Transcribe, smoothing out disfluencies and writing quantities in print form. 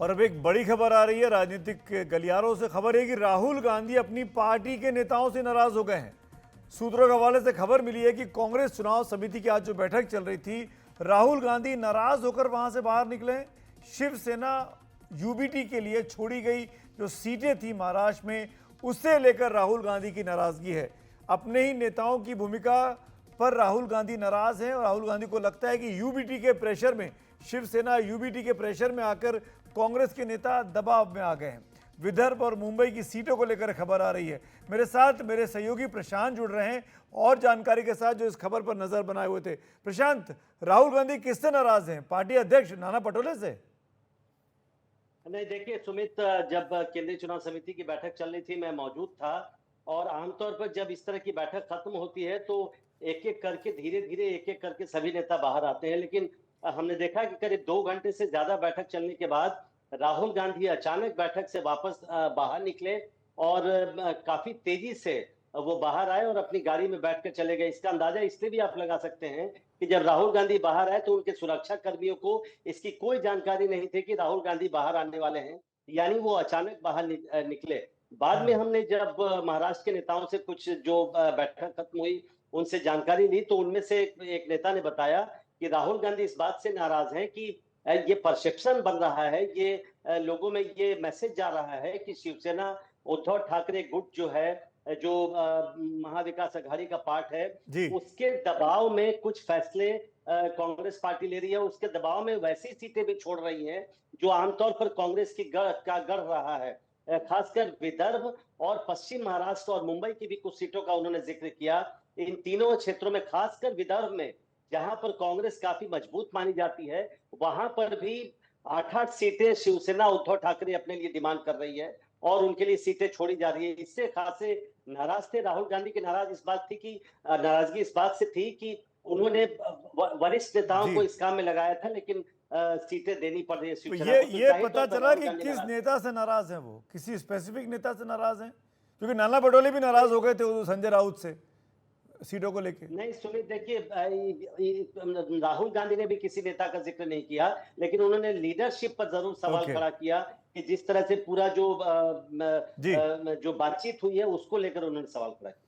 और अब एक बड़ी खबर आ रही है राजनीतिक गलियारों से। खबर है कि राहुल गांधी अपनी पार्टी के नेताओं से नाराज हो गए हैं। सूत्रों के हवाले से खबर मिली है कि कांग्रेस चुनाव समिति की आज जो बैठक चल रही थी, राहुल गांधी नाराज होकर वहां से बाहर निकले। शिवसेना यूबीटी के लिए छोड़ी गई जो सीटें थी महाराष्ट्र में, उससे लेकर राहुल गांधी की नाराजगी है। अपने ही नेताओं की भूमिका पर राहुल गांधी नाराज हैं और राहुल गांधी को लगता है कि यूबीटी के प्रेशर में, शिवसेना यूबीटी के प्रेशर में आकर कांग्रेस के नेता दबाव में आ गए हैं। विदर्भ और मुंबई की सीटों को लेकर खबर आ रही है। मेरे साथ मेरे सहयोगी प्रशांत जुड़ रहे हैं और जानकारी के साथ जो इस खबर पर नजर बनाए हुए थे। प्रशांत, राहुल गांधी किससे नाराज हैं? पार्टी अध्यक्ष नाना पटोले से? नहीं, देखिए सुमित, जब केंद्रीय चुनाव समिति की बैठक चल रही थी मैं मौजूद था। और आमतौर पर जब इस तरह की बैठक खत्म होती है तो एक एक करके धीरे धीरे एक एक करके सभी नेता बाहर आते हैं। लेकिन हमने देखा कि करीब 2 घंटे से ज्यादा बैठक चलने के बाद राहुल गांधी अचानक बैठक से वापस बाहर निकले और काफी तेजी से वो बाहर आए और अपनी गाड़ी में बैठकर चले गए। इसका अंदाजा इसलिए भी आप लगा सकते हैं कि जब राहुल गांधी बाहर आए तो उनके सुरक्षा कर्मियों को इसकी कोई जानकारी नहीं थी कि राहुल गांधी बाहर आने वाले हैं, यानी वो अचानक बाहर निकले। बाद में हमने जब महाराष्ट्र के नेताओं से कुछ जो बैठक खत्म हुई उनसे जानकारी ली तो उनमें से एक नेता ने बताया कि राहुल गांधी इस बात से नाराज हैं कि ये परसेप्शन बन रहा है, ये लोगों में ये मैसेज जा रहा है कि शिवसेना उद्धव ठाकरे गुट जो है, जो महाविकास अघाड़ी का पार्ट है, जी उसके दबाव में कुछ फैसले कांग्रेस पार्टी ले रही है। उसके दबाव में वैसी सीटें भी छोड़ रही हैं जो आमतौर पर कांग्रेस की गढ़ रहा है। खासकर विदर्भ और पश्चिम महाराष्ट्र और मुंबई की भी कुछ सीटों का उन्होंने जिक्र किया। इन तीनों क्षेत्रों में, खासकर विदर्भ में जहां पर कांग्रेस काफी मजबूत मानी जाती है, वहां पर भी 8-8 सीटें शिवसेना उद्धव ठाकरे अपने लिए डिमांड कर रही है और उनके लिए सीटें छोड़ी जा रही है। इससे खासे नाराज थे राहुल गांधी की। नाराजगी इस बात से थी कि उन्होंने वरिष्ठ नेताओं जी। को इस काम में लगाया था, लेकिन सीटें देनी पड़ रही है तो शिवसेना को। ये पता चला कि किस नेता से नाराज हैं? वो किसी स्पेसिफिक नेता से नाराज हैं? क्योंकि नाना पटोले भी नाराज हो गए थे संजय राउत से सीटों को लेके। नहीं सुमित, देखिए राहुल गांधी ने भी किसी नेता का जिक्र नहीं किया, लेकिन उन्होंने लीडरशिप पर जरूर सवाल खड़ा किया कि जिस तरह से पूरा जो जी जो बातचीत हुई है उसको लेकर उन्होंने सवाल खड़ा किया।